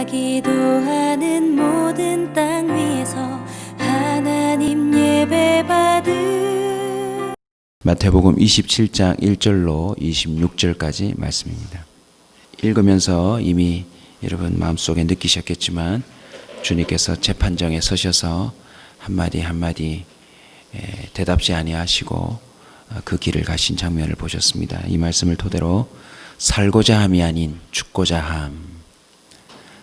내가 기도하는 모든 땅 위에서 하나님 예배 받을. 마태복음 27장 1절로 26절까지 말씀입니다. 읽으면서 이미 여러분 마음속에 느끼셨겠지만 주님께서 재판정에 서셔서 한마디 한마디 대답지 아니하시고 그 길을 가신 장면을 보셨습니다. 이 말씀을 토대로 살고자 함이 아닌 죽고자 함,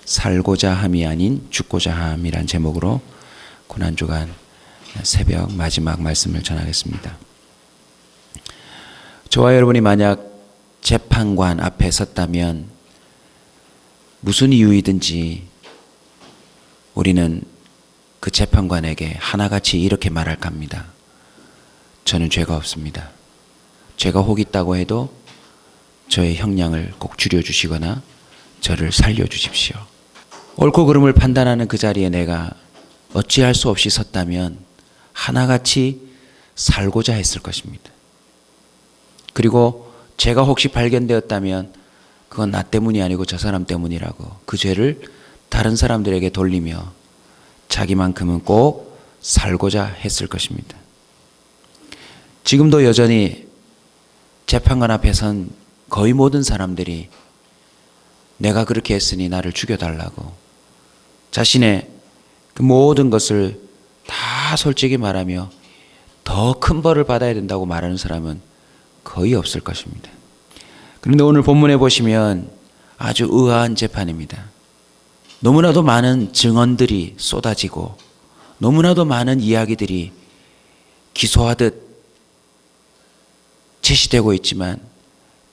살고자 함이 아닌 죽고자 함이란 제목으로 고난주간 새벽 마지막 말씀을 전하겠습니다. 저와 여러분이 만약 재판관 앞에 섰다면 무슨 이유이든지 우리는 그 재판관에게 하나같이 이렇게 말할까 합니다. 저는 죄가 없습니다. 죄가 혹 있다고 해도 저의 형량을 꼭 줄여주시거나 저를 살려주십시오. 옳고 그름을 판단하는 그 자리에 내가 어찌할 수 없이 섰다면 하나같이 살고자 했을 것입니다. 그리고 죄가 혹시 발견되었다면 그건 나 때문이 아니고 저 사람 때문이라고 그 죄를 다른 사람들에게 돌리며 자기만큼은 꼭 살고자 했을 것입니다. 지금도 여전히 재판관 앞에 선 거의 모든 사람들이 내가 그렇게 했으니 나를 죽여달라고 자신의 그 모든 것을 다 솔직히 말하며 더 큰 벌을 받아야 된다고 말하는 사람은 거의 없을 것입니다. 그런데 오늘 본문에 보시면 아주 의아한 재판입니다. 너무나도 많은 증언들이 쏟아지고 너무나도 많은 이야기들이 기소하듯 제시되고 있지만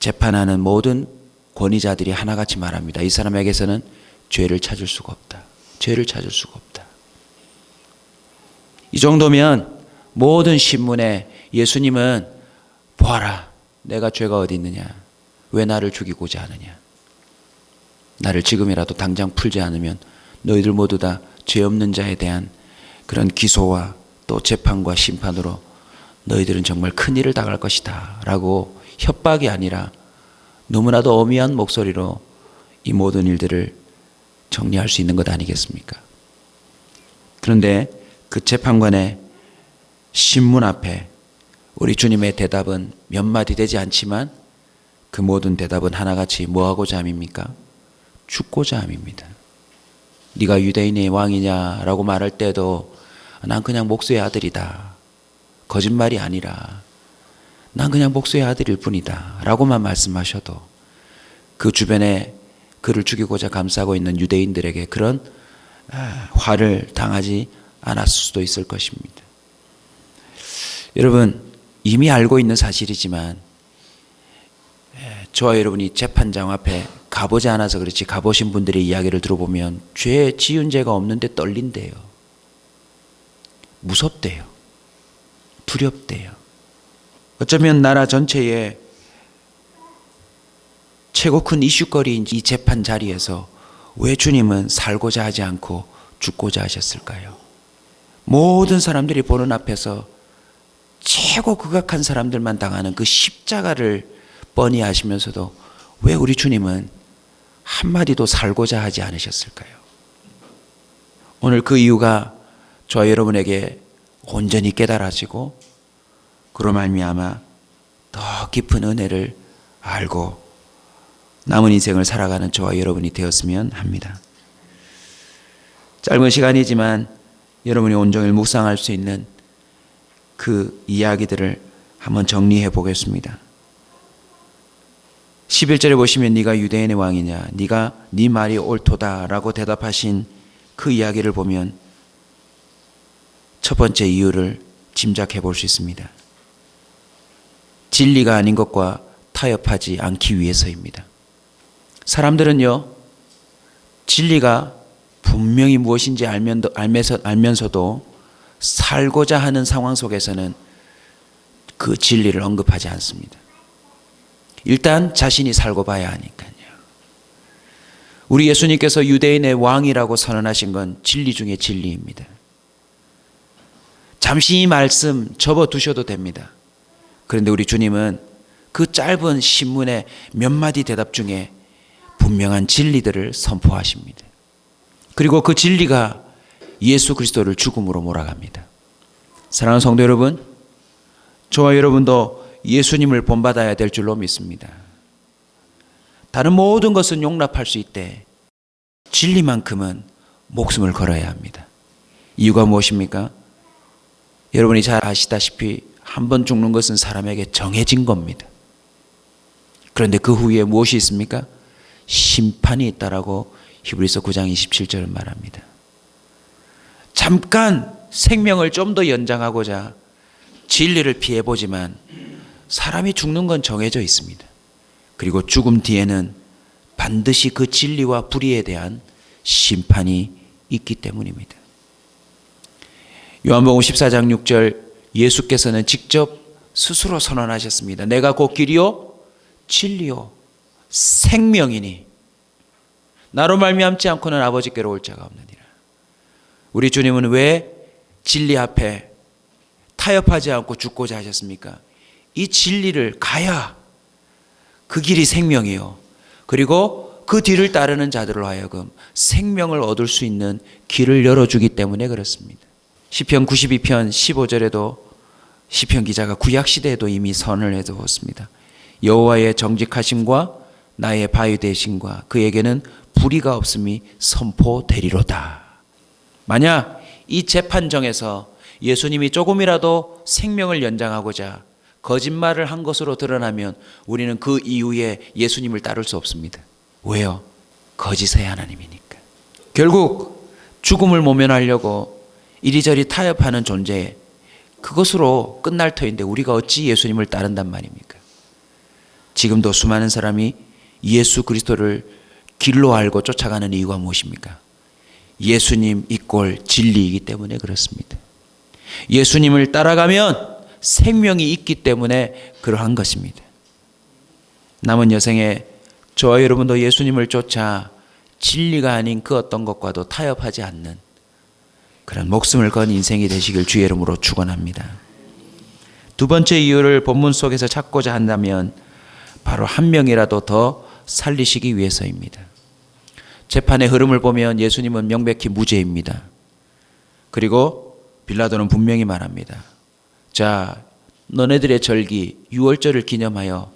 재판하는 모든 권위자들이 하나같이 말합니다. 이 사람에게서는 죄를 찾을 수가 없다. 죄를 찾을 수가 없다. 이 정도면 모든 신문에 예수님은 보아라, 내가 죄가 어디 있느냐, 왜 나를 죽이고자 하느냐, 나를 지금이라도 당장 풀지 않으면 너희들 모두 다 죄 없는 자에 대한 그런 기소와 또 재판과 심판으로 너희들은 정말 큰일을 당할 것이다 라고 협박이 아니라 너무나도 엄미한 목소리로 이 모든 일들을 정리할 수 있는 것 아니겠습니까? 그런데 그 재판관의 신문 앞에 우리 주님의 대답은 몇 마디 되지 않지만 그 모든 대답은 하나같이 뭐하고자 함입니까? 죽고자 함입니다. 네가 유대인의 왕이냐라고 말할 때도 난 그냥 목수의 아들이다. 거짓말이 아니라 난 그냥 목수의 아들일 뿐이다 라고만 말씀하셔도 그 주변에 그를 죽이고자 감싸고 있는 유대인들에게 그런 화를 당하지 않았을 수도 있을 것입니다. 여러분 이미 알고 있는 사실이지만 저와 여러분이 재판장 앞에 가보지 않아서 그렇지 가보신 분들의 이야기를 들어보면 죄 지은 죄가 없는데 떨린대요. 무섭대요. 두렵대요. 어쩌면 나라 전체에 최고 큰 이슈거리인 이 재판 자리에서 왜 주님은 살고자 하지 않고 죽고자 하셨을까요? 모든 사람들이 보는 앞에서 최고 극악한 사람들만 당하는 그 십자가를 뻔히 아시면서도 왜 우리 주님은 한마디도 살고자 하지 않으셨을까요? 오늘 그 이유가 저와 여러분에게 온전히 깨달아지고 그로 말미암아 더 깊은 은혜를 알고 남은 인생을 살아가는 저와 여러분이 되었으면 합니다. 짧은 시간이지만 여러분이 온종일 묵상할 수 있는 그 이야기들을 한번 정리해 보겠습니다. 11절에 보시면 네가 유대인의 왕이냐, 네 말이 옳도다라고 대답하신 그 이야기를 보면 첫 번째 이유를 짐작해 볼 수 있습니다. 진리가 아닌 것과 타협하지 않기 위해서입니다. 사람들은요, 진리가 분명히 무엇인지 알면서도 살고자 하는 상황 속에서는 그 진리를 언급하지 않습니다. 일단 자신이 살고 봐야 하니까요. 우리 예수님께서 유대인의 왕이라고 선언하신 건 진리 중에 진리입니다. 잠시 이 말씀 접어두셔도 됩니다. 그런데 우리 주님은 그 짧은 신문의 몇 마디 대답 중에 분명한 진리들을 선포하십니다. 그리고 그 진리가 예수 그리스도를 죽음으로 몰아갑니다. 사랑하는 성도 여러분, 저와 여러분도 예수님을 본받아야 될 줄로 믿습니다. 다른 모든 것은 용납할 수 있되 진리만큼은 목숨을 걸어야 합니다. 이유가 무엇입니까? 여러분이 잘 아시다시피 한 번 죽는 것은 사람에게 정해진 겁니다. 그런데 그 후에 무엇이 있습니까? 심판이 있다라고 히브리서 9장 27절은 말합니다. 잠깐 생명을 좀 더 연장하고자 진리를 피해보지만 사람이 죽는 건 정해져 있습니다. 그리고 죽음 뒤에는 반드시 그 진리와 불의에 대한 심판이 있기 때문입니다. 요한복음 14장 6절 예수께서는 직접 스스로 선언하셨습니다. 내가 곧 길이요 진리요 생명이니 나로 말미암지 않고는 아버지께로 올 자가 없느니라. 우리 주님은 왜 진리 앞에 타협하지 않고 죽고자 하셨습니까? 이 진리를 가야 그 길이 생명이요, 그리고 그 뒤를 따르는 자들로 하여금 생명을 얻을 수 있는 길을 열어주기 때문에 그렇습니다. 시편 92편 15절에도 시편 기자가 구약시대에도 이미 선을 해두었습니다. 여호와의 정직하심과 나의 바위 되심과 그에게는 불의가 없음이 선포되리로다. 만약 이 재판정에서 예수님이 조금이라도 생명을 연장하고자 거짓말을 한 것으로 드러나면 우리는 그 이후에 예수님을 따를 수 없습니다. 왜요? 거짓의 하나님이니까. 결국 죽음을 모면하려고 이리저리 타협하는 존재, 그것으로 끝날 터인데 우리가 어찌 예수님을 따른단 말입니까? 지금도 수많은 사람이 예수 그리스도를 길로 알고 쫓아가는 이유가 무엇입니까? 예수님 이꼴 진리이기 때문에 그렇습니다. 예수님을 따라가면 생명이 있기 때문에 그러한 것입니다. 남은 여생에 저와 여러분도 예수님을 쫓아 진리가 아닌 그 어떤 것과도 타협하지 않는 그런 목숨을 건 인생이 되시길 주의 이름으로 축원합니다. 두 번째 이유를 본문 속에서 찾고자 한다면 바로 한 명이라도 더 살리시기 위해서입니다. 재판의 흐름을 보면 예수님은 명백히 무죄입니다. 그리고 빌라도는 분명히 말합니다. 자, 너네들의 절기 유월절을 기념하여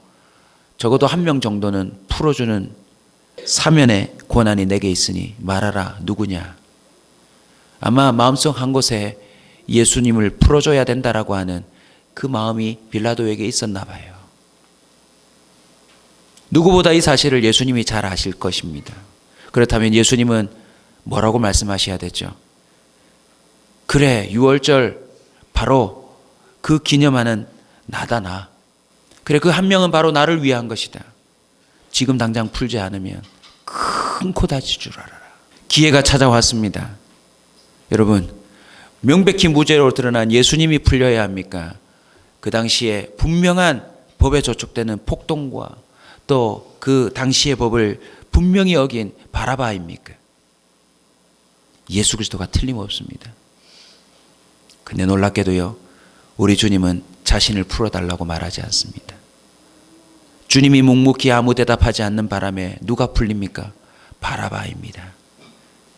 적어도 한 명 정도는 풀어주는 사면의 권한이 내게 있으니 말하라, 누구냐. 아마 마음속 한 곳에 예수님을 풀어줘야 된다라고 하는 그 마음이 빌라도에게 있었나 봐요. 누구보다 이 사실을 예수님이 잘 아실 것입니다. 그렇다면 예수님은 뭐라고 말씀하셔야 되죠? 그래, 유월절 바로 그 기념하는 나다, 나. 그래, 그 한 명은 바로 나를 위한 것이다. 지금 당장 풀지 않으면 큰 코 다칠 줄 알아라. 기회가 찾아왔습니다. 여러분, 명백히 무죄로 드러난 예수님이 풀려야 합니까? 그 당시에 분명한 법에 저촉되는 폭동과 또 그 당시의 법을 분명히 어긴 바라바입니까? 예수 그리스도가 틀림없습니다. 근데 놀랍게도요, 우리 주님은 자신을 풀어달라고 말하지 않습니다. 주님이 묵묵히 아무 대답하지 않는 바람에 누가 풀립니까? 바라바입니다.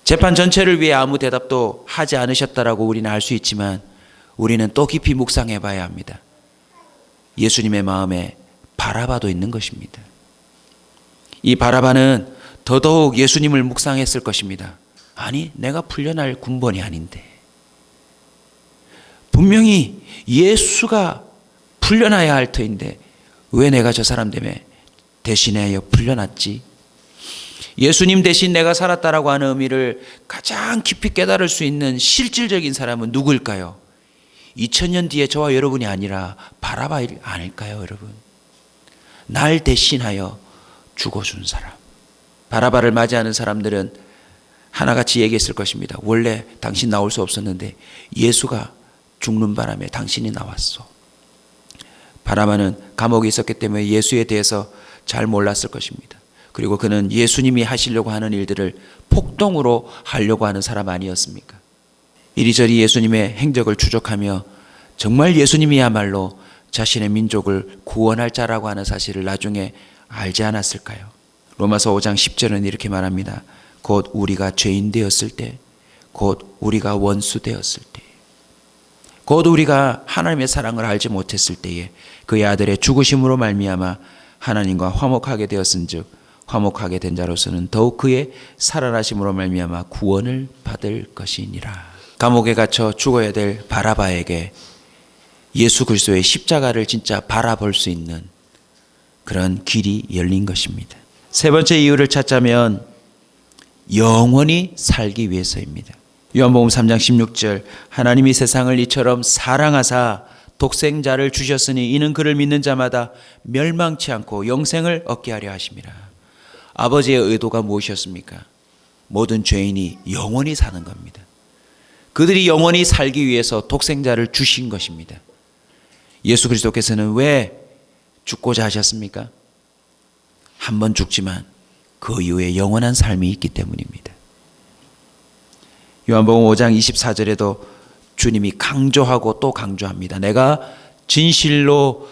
재판 전체를 위해 아무 대답도 하지 않으셨다라고 우리는 알 수 있지만 우리는 또 깊이 묵상해 봐야 합니다. 예수님의 마음에 바라바도 있는 것입니다. 이 바라바는 더더욱 예수님을 묵상했을 것입니다. 아니, 내가 풀려날 군번이 아닌데. 분명히 예수가 풀려나야 할 터인데 왜 내가 저 사람 때문에 대신하여 풀려났지? 예수님 대신 내가 살았다라고 하는 의미를 가장 깊이 깨달을 수 있는 실질적인 사람은 누구일까요? 2000년 뒤에 저와 여러분이 아니라 바라바 아닐까요, 여러분? 날 대신하여 죽어준 사람. 바라바를 맞이하는 사람들은 하나같이 얘기했을 것입니다. 원래 당신 나올 수 없었는데 예수가 죽는 바람에 당신이 나왔어. 바라바는 감옥에 있었기 때문에 예수에 대해서 잘 몰랐을 것입니다. 그리고 그는 예수님이 하시려고 하는 일들을 폭동으로 하려고 하는 사람 아니었습니까? 이리저리 예수님의 행적을 추적하며 정말 예수님이야말로 자신의 민족을 구원할 자라고 하는 사실을 나중에 알지 않았을까요? 로마서 5장 10절은 이렇게 말합니다. 곧 우리가 죄인 되었을 때, 곧 우리가 원수 되었을 때, 곧 우리가 하나님의 사랑을 알지 못했을 때에 그의 아들의 죽으심으로 말미암아 하나님과 화목하게 되었은즉 화목하게 된 자로서는 더욱 그의 살아나심으로 말미암아 구원을 받을 것이니라. 감옥에 갇혀 죽어야 될 바라바에게 예수 그리스도의 십자가를 진짜 바라볼 수 있는 그런 길이 열린 것입니다. 세 번째 이유를 찾자면 영원히 살기 위해서입니다. 요한복음 3장 16절 하나님이 세상을 이처럼 사랑하사 독생자를 주셨으니 이는 그를 믿는 자마다 멸망치 않고 영생을 얻게 하려 하심이라. 아버지의 의도가 무엇이었습니까? 모든 죄인이 영원히 사는 겁니다. 그들이 영원히 살기 위해서 독생자를 주신 것입니다. 예수 그리스도께서는 왜 죽고자 하셨습니까? 한 번 죽지만 그 이후에 영원한 삶이 있기 때문입니다. 요한복음 5장 24절에도 주님이 강조하고 또 강조합니다. 내가 진실로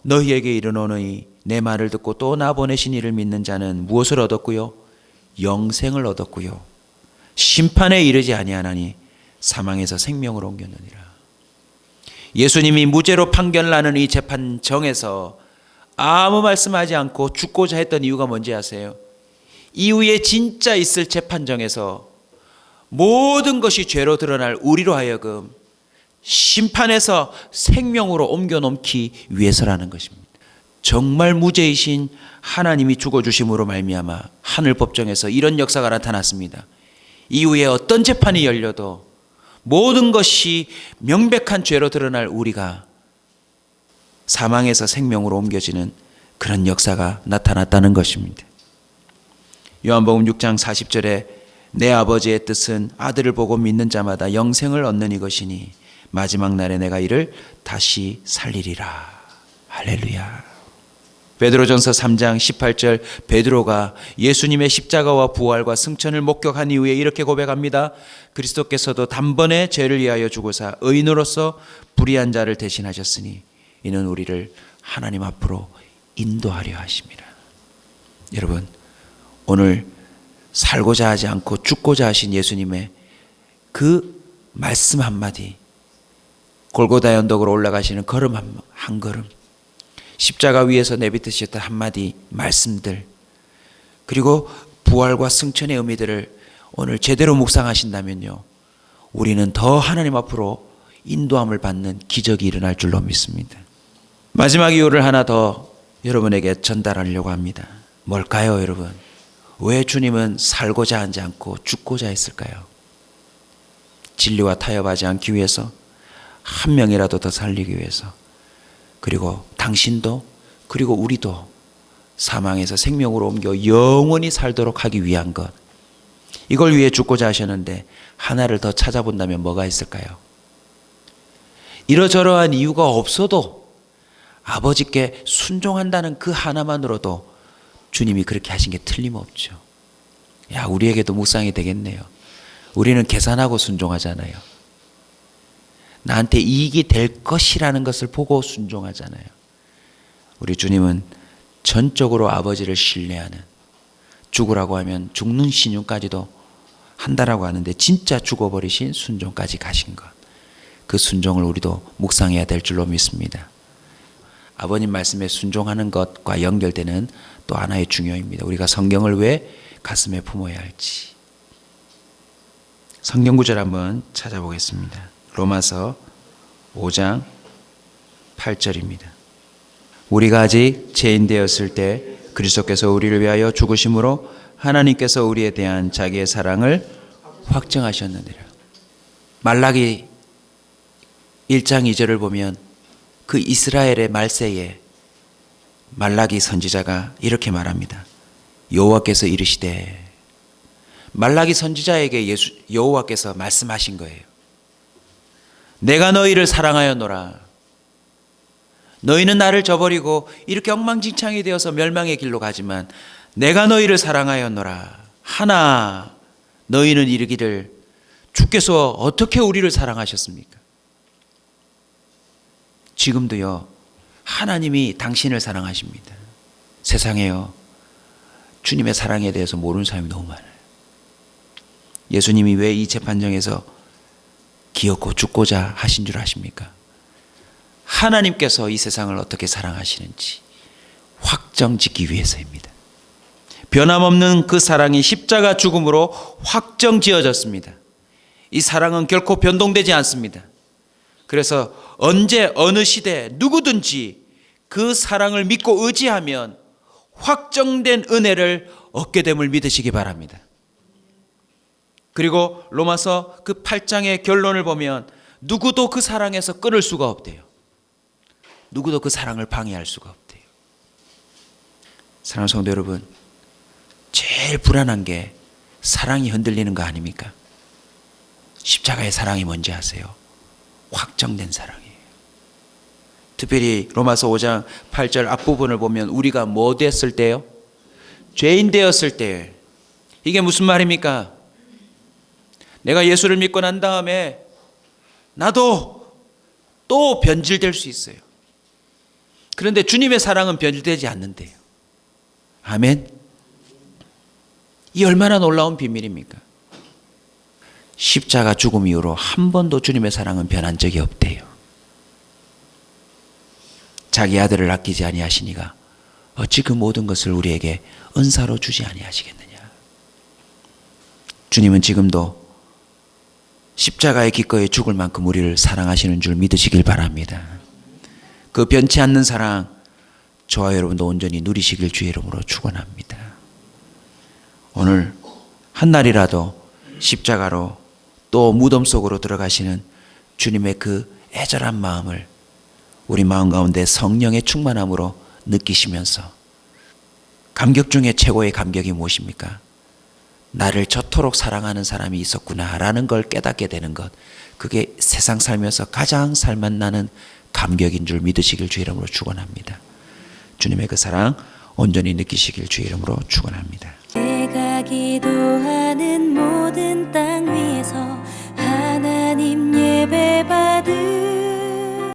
너희에게 이르노니 내 말을 듣고 또 나 보내신 이를 믿는 자는 무엇을 얻었고요? 영생을 얻었고요. 심판에 이르지 아니하나니 사망에서 생명으로 옮겼느니라. 예수님이 무죄로 판결나는 이 재판정에서 아무 말씀하지 않고 죽고자 했던 이유가 뭔지 아세요? 이후에 진짜 있을 재판정에서 모든 것이 죄로 드러날 우리로 하여금 심판에서 생명으로 옮겨놓기 위해서라는 것입니다. 정말 무죄이신 하나님이 죽어주심으로 말미암아 하늘 법정에서 이런 역사가 나타났습니다. 이후에 어떤 재판이 열려도 모든 것이 명백한 죄로 드러날 우리가 사망에서 생명으로 옮겨지는 그런 역사가 나타났다는 것입니다. 요한복음 6장 40절에 내 아버지의 뜻은 아들을 보고 믿는 자마다 영생을 얻는 이것이니 마지막 날에 내가 이를 다시 살리리라. 할렐루야. 베드로전서 3장 18절 베드로가 예수님의 십자가와 부활과 승천을 목격한 이후에 이렇게 고백합니다. 그리스도께서도 단번에 죄를 위하여 죽으사 의인으로서 불의한 자를 대신하셨으니 이는 우리를 하나님 앞으로 인도하려 하심이라. 여러분, 오늘 살고자 하지 않고 죽고자 하신 예수님의 그 말씀 한마디, 골고다 언덕으로 올라가시는 걸음 한 걸음, 십자가 위에서 내뱉으셨던 한마디 말씀들, 그리고 부활과 승천의 의미들을 오늘 제대로 묵상하신다면요, 우리는 더 하나님 앞으로 인도함을 받는 기적이 일어날 줄로 믿습니다. 마지막 이유를 하나 더 여러분에게 전달하려고 합니다. 뭘까요, 여러분? 왜 주님은 살고자 하지 않고 죽고자 했을까요? 진리와 타협하지 않기 위해서, 한 명이라도 더 살리기 위해서, 그리고 당신도 그리고 우리도 사망에서 생명으로 옮겨 영원히 살도록 하기 위한 것, 이걸 위해 죽고자 하셨는데 하나를 더 찾아본다면 뭐가 있을까요? 이러저러한 이유가 없어도 아버지께 순종한다는 그 하나만으로도 주님이 그렇게 하신 게 틀림없죠. 야, 우리에게도 묵상이 되겠네요. 우리는 계산하고 순종하잖아요. 나한테 이익이 될 것이라는 것을 보고 순종하잖아요. 우리 주님은 전적으로 아버지를 신뢰하는, 죽으라고 하면 죽는 신용까지도 한다라고 하는데 진짜 죽어버리신 순종까지 가신 것, 그 순종을 우리도 묵상해야 될 줄로 믿습니다. 아버님 말씀에 순종하는 것과 연결되는 또 하나의 중요입니다. 우리가 성경을 왜 가슴에 품어야 할지. 성경 구절 한번 찾아보겠습니다. 로마서 5장 8절입니다. 우리가 아직 죄인 되었을 때 그리스도께서 우리를 위하여 죽으심으로 하나님께서 우리에 대한 자기의 사랑을 확증하셨느니라. 말라기 1장 2절을 보면 그 이스라엘의 말세에 말라기 선지자가 이렇게 말합니다. 여호와께서 이르시되, 말라기 선지자에게 여호와께서 말씀하신 거예요. 내가 너희를 사랑하였노라. 너희는 나를 저버리고 이렇게 엉망진창이 되어서 멸망의 길로 가지만 내가 너희를 사랑하였노라. 하나 너희는 이르기를 주께서 어떻게 우리를 사랑하셨습니까? 지금도요, 하나님이 당신을 사랑하십니다. 세상에요, 주님의 사랑에 대해서 모르는 사람이 너무 많아요. 예수님이 왜 이 재판정에서 기어코 죽고자 하신 줄 아십니까? 하나님께서 이 세상을 어떻게 사랑하시는지 확정짓기 위해서입니다. 변함없는 그 사랑이 십자가 죽음으로 확정지어졌습니다. 이 사랑은 결코 변동되지 않습니다. 그래서 언제 어느 시대 누구든지 그 사랑을 믿고 의지하면 확정된 은혜를 얻게 됨을 믿으시기 바랍니다. 그리고 로마서 그 8장의 결론을 보면 누구도 그 사랑에서 끊을 수가 없대요. 누구도 그 사랑을 방해할 수가 없대요. 사랑하는 성도 여러분, 제일 불안한 게 사랑이 흔들리는 거 아닙니까? 십자가의 사랑이 뭔지 아세요? 확정된 사랑이에요. 특별히 로마서 5장 8절 앞부분을 보면 우리가 뭐 됐을 때요? 죄인 되었을 때. 이게 무슨 말입니까? 내가 예수를 믿고 난 다음에 나도 또 변질될 수 있어요. 그런데 주님의 사랑은 변질되지 않는데요. 아멘. 이 얼마나 놀라운 비밀입니까? 십자가 죽음 이후로 한 번도 주님의 사랑은 변한 적이 없대요. 자기 아들을 아끼지 아니하시니가 어찌 그 모든 것을 우리에게 은사로 주지 아니하시겠느냐. 주님은 지금도 십자가의 기꺼이 죽을 만큼 우리를 사랑하시는 줄 믿으시길 바랍니다. 그 변치 않는 사랑 저와 여러분도 온전히 누리시길 주의 이름으로 축원합니다. 오늘 한날이라도 십자가로 또 무덤 속으로 들어가시는 주님의 그 애절한 마음을 우리 마음 가운데 성령의 충만함으로 느끼시면서 감격 중에 최고의 감격이 무엇입니까? 나를 저토록 사랑하는 사람이 있었구나라는 걸 깨닫게 되는 것, 그게 세상 살면서 가장 살맛나는 감격인 줄 믿으시길 주의 이름으로 축원합니다. 주님의 그 사랑 온전히 느끼시길 주의 이름으로 축원합니다. 내가 기도하